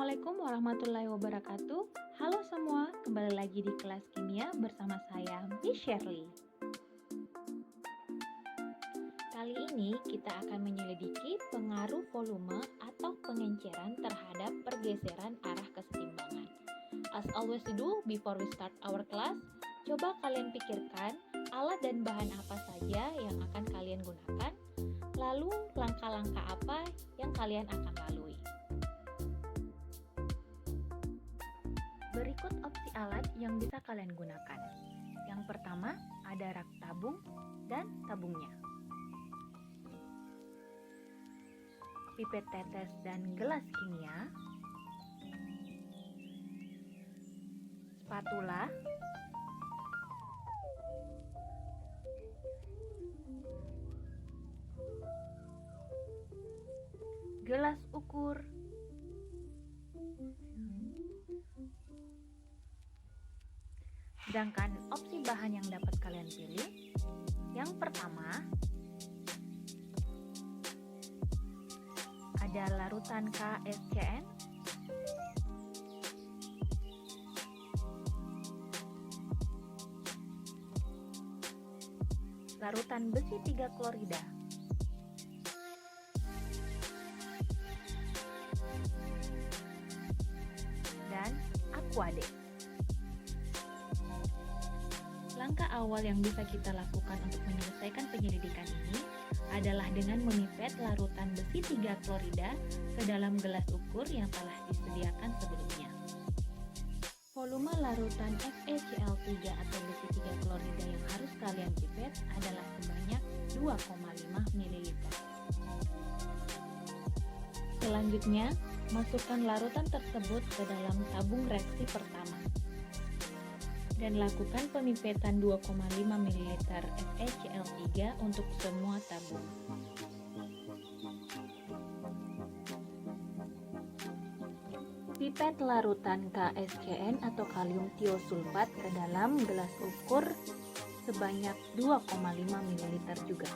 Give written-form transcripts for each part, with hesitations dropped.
Assalamualaikum warahmatullahi wabarakatuh. Halo semua, kembali lagi di kelas kimia bersama saya, Miss Shirley. Kali ini kita akan menyelidiki pengaruh volume atau pengenceran terhadap pergeseran arah kesetimbangan. As always do, before we start our class, coba kalian pikirkan alat dan bahan apa saja yang akan kalian gunakan, lalu langkah-langkah apa yang kalian akan lalui. Berikut opsi alat yang bisa kalian gunakan. Yang pertama, ada rak tabung dan tabungnya. Pipet tetes dan gelas kimia. Spatula. Gelas ukur. Sedangkan opsi bahan yang dapat kalian pilih, yang pertama ada larutan KSCN, larutan besi 3 klorida, dan Aquade. Langkah awal yang bisa kita lakukan untuk menyelesaikan penyelidikan ini adalah dengan memipet larutan besi 3 klorida ke dalam gelas ukur yang telah disediakan sebelumnya. Volume larutan FeCl3 atau besi 3 klorida yang harus kalian pipet adalah sebanyak 2,5 ml. Selanjutnya, masukkan larutan tersebut ke dalam tabung reaksi pertama dan lakukan pemipetan 2,5 ml FeCl3 untuk semua tabung. Pipet larutan KSCN atau kalium tiosulfat ke dalam gelas ukur sebanyak 2,5 ml juga.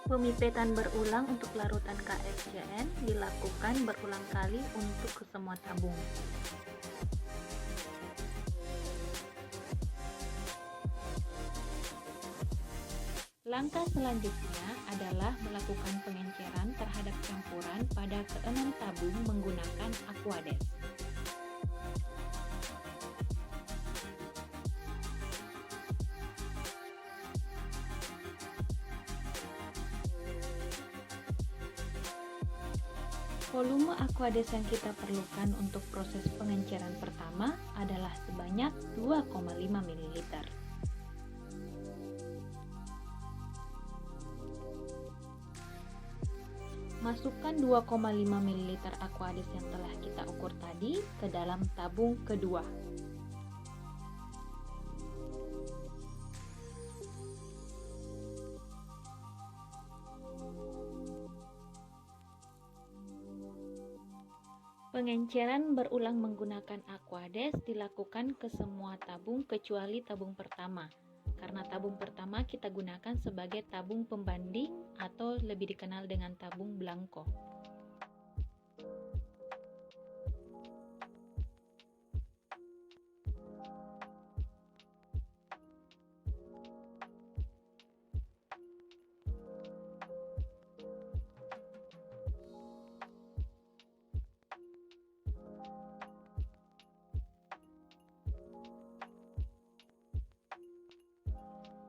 Pemipetan berulang untuk larutan KSCN dilakukan berulang kali untuk ke semua tabung. Langkah selanjutnya adalah melakukan pengenceran terhadap campuran pada keenam tabung menggunakan Aquades. Volume Aquades yang kita perlukan untuk proses pengenceran pertama adalah sebanyak 2,5 ml. Masukkan 2,5 ml Aquades yang telah kita ukur tadi ke dalam tabung kedua. Pengenceran berulang menggunakan Aquades dilakukan ke semua tabung kecuali tabung pertama, karena tabung pertama kita gunakan sebagai tabung pembanding atau lebih dikenal dengan tabung blanko.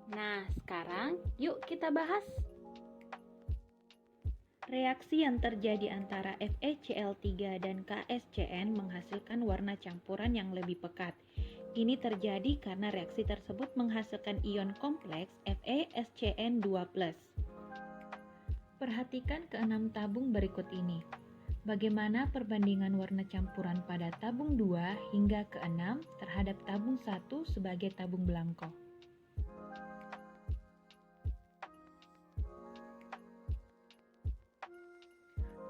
Nah, sekarang yuk kita bahas. Reaksi yang terjadi antara FeCl3 dan KSCN menghasilkan warna campuran yang lebih pekat. Ini terjadi karena reaksi tersebut menghasilkan ion kompleks FeSCN2+. Perhatikan keenam tabung berikut ini. Bagaimana perbandingan warna campuran pada tabung 2 hingga ke-6 terhadap tabung 1 sebagai tabung blanko.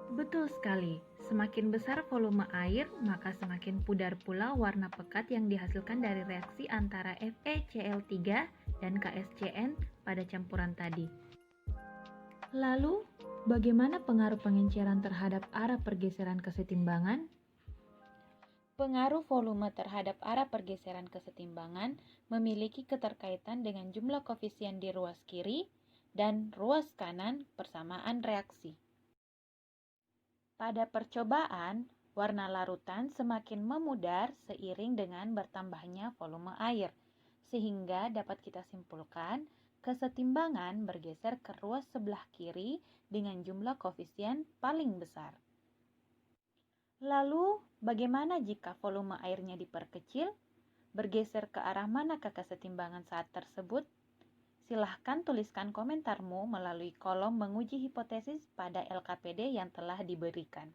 Betul sekali, Semakin besar volume air, maka semakin pudar pula warna pekat yang dihasilkan dari reaksi antara FeCl3 dan KSCN pada campuran tadi. Lalu, bagaimana pengaruh pengenceran terhadap arah pergeseran kesetimbangan? Pengaruh volume terhadap arah pergeseran kesetimbangan memiliki keterkaitan dengan jumlah koefisien di ruas kiri dan ruas kanan persamaan reaksi. Pada percobaan, warna larutan semakin memudar seiring dengan bertambahnya volume air, sehingga dapat kita simpulkan kesetimbangan bergeser ke ruas sebelah kiri dengan jumlah koefisien paling besar. Lalu, bagaimana jika volume airnya diperkecil? Bergeser ke arah manakah kesetimbangan saat tersebut? Silahkan tuliskan komentarmu melalui kolom menguji hipotesis pada LKPD yang telah diberikan.